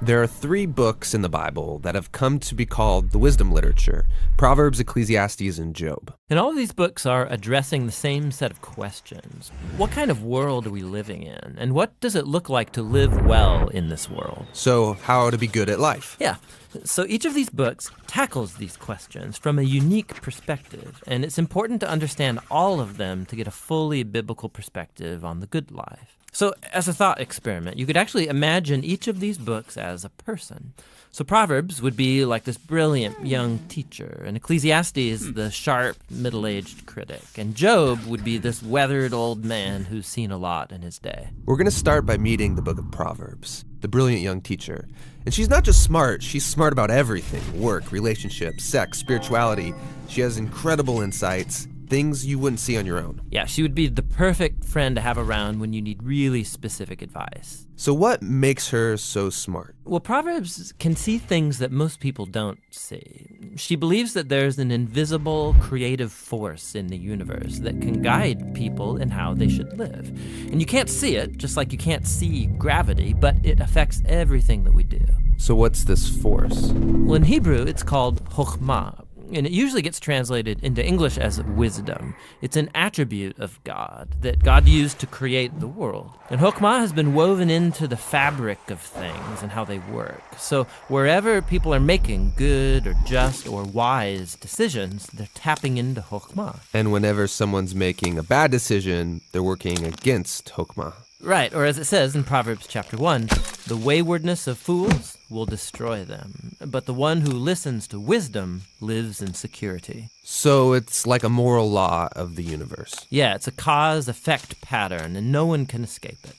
There are 3 books in the Bible that have come to be called the wisdom literature: Proverbs, Ecclesiastes, and Job. And all of these books are addressing the same set of questions. What kind of world are we living in? And what does it look like to live well in this world? So, how to be good at life. Yeah. So each of these books tackles these questions from a unique perspective, and it's important to understand all of them to get a fully biblical perspective on the good life. So as a thought experiment, you could actually imagine each of these books as a person. So Proverbs would be like this brilliant young teacher, and Ecclesiastes the sharp, middle-aged critic, and Job would be this weathered old man who's seen a lot in his day. We're going to start by meeting the book of Proverbs, the brilliant young teacher. And she's not just smart, she's smart about everything: work, relationships, sex, spirituality. She has incredible insights, things you wouldn't see on your own. Yeah, she would be the perfect friend to have around when you need really specific advice. So what makes her so smart? Well, Proverbs can see things that most people don't see. She believes that there's an invisible creative force in the universe that can guide people in how they should live. And you can't see it, just like you can't see gravity, but it affects everything that we do. So what's this force? Well, in Hebrew, it's called chokhmah, and it usually gets translated into English as wisdom. It's an attribute of God that God used to create the world. And chokhmah has been woven into the fabric of things and how they work. So wherever people are making good or just or wise decisions, they're tapping into chokhmah. And whenever someone's making a bad decision, they're working against chokhmah. Right, or as it says in Proverbs chapter 1, the waywardness of fools will destroy them, but the one who listens to wisdom lives in security. So it's like a moral law of the universe. Yeah, it's a cause-effect pattern, and no one can escape it.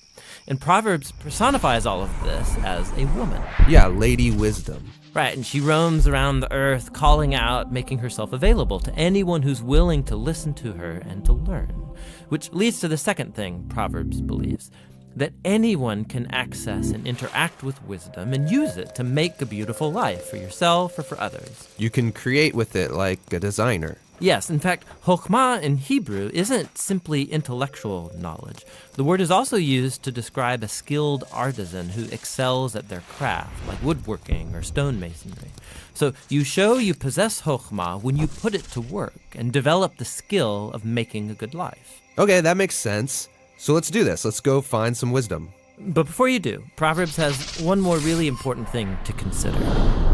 And Proverbs personifies all of this as a woman. Yeah, Lady Wisdom. Right, and she roams around the earth, calling out, making herself available to anyone who's willing to listen to her and to learn. Which leads to the second thing Proverbs believes, that anyone can access and interact with wisdom and use it to make a beautiful life for yourself or for others. You can create with it like a designer. Yes, in fact, chokhmah in Hebrew isn't simply intellectual knowledge. The word is also used to describe a skilled artisan who excels at their craft, like woodworking or stonemasonry. So you show you possess chokhmah when you put it to work and develop the skill of making a good life. Okay, that makes sense. So let's do this. Let's go find some wisdom. But before you do, Proverbs has one more really important thing to consider.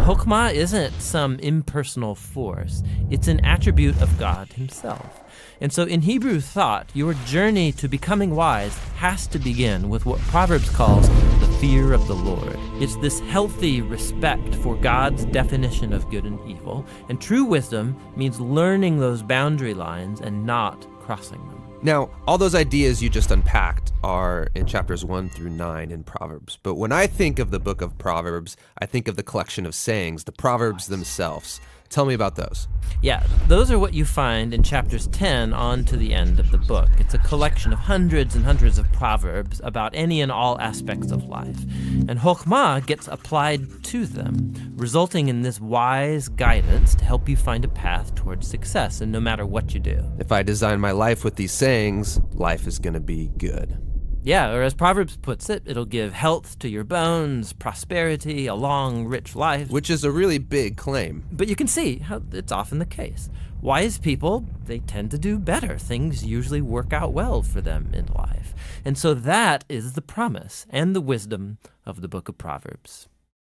Chokhmah isn't some impersonal force. It's an attribute of God himself. And so in Hebrew thought, your journey to becoming wise has to begin with what Proverbs calls the fear of the Lord. It's this healthy respect for God's definition of good and evil. And true wisdom means learning those boundary lines and not crossing them. Now, all those ideas you just unpacked are in chapters 1 through 9 in Proverbs. But when I think of the book of Proverbs, I think of the collection of sayings, the Proverbs themselves. Tell me about those. Yeah, those are what you find in chapters 10 on to the end of the book. It's a collection of hundreds and hundreds of proverbs about any and all aspects of life. And chokhmah gets applied to them, resulting in this wise guidance to help you find a path towards success, and no matter what you do. If I design my life with these sayings, life is going to be good. Yeah, or as Proverbs puts it, it'll give health to your bones, prosperity, a long, rich life. Which is a really big claim. But you can see how it's often the case. Wise people, they tend to do better. Things usually work out well for them in life. And so that is the promise and the wisdom of the book of Proverbs.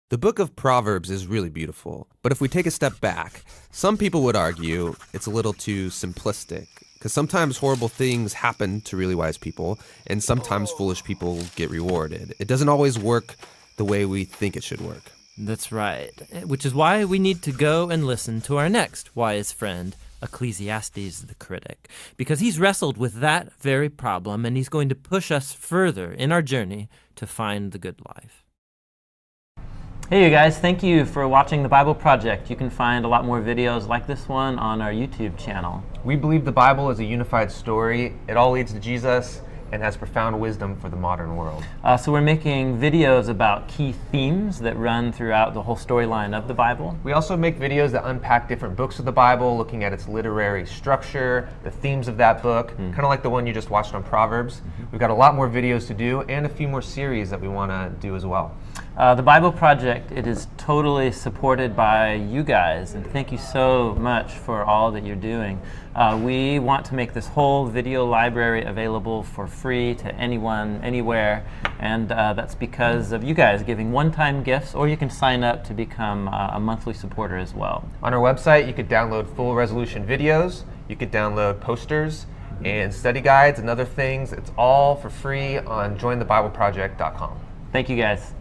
The book of Proverbs is really beautiful, but if we take a step back, some people would argue it's a little too simplistic. Because sometimes horrible things happen to really wise people, and sometimes foolish people get rewarded. It doesn't always work the way we think it should work. That's right, which is why we need to go and listen to our next wise friend, Ecclesiastes the critic, because he's wrestled with that very problem, and he's going to push us further in our journey to find the good life. Hey you guys, thank you for watching the Bible Project. You can find a lot more videos like this one on our YouTube channel. We believe the Bible is a unified story. It all leads to Jesus and has profound wisdom for the modern world. So we're making videos about key themes that run throughout the whole storyline of the Bible. We also make videos that unpack different books of the Bible, looking at its literary structure, the themes of that book, kind of like the one you just watched on Proverbs. We've got a lot more videos to do and a few more series that we want to do as well. The Bible Project, it is totally supported by you guys, and thank you so much for all that you're doing. We want to make this whole video library available for free to anyone, anywhere, and that's because of you guys giving one-time gifts, or you can sign up to become a monthly supporter as well. On our website, you could download full resolution videos, you could download posters and study guides and other things. It's all for free on jointhebibleproject.com. Thank you guys.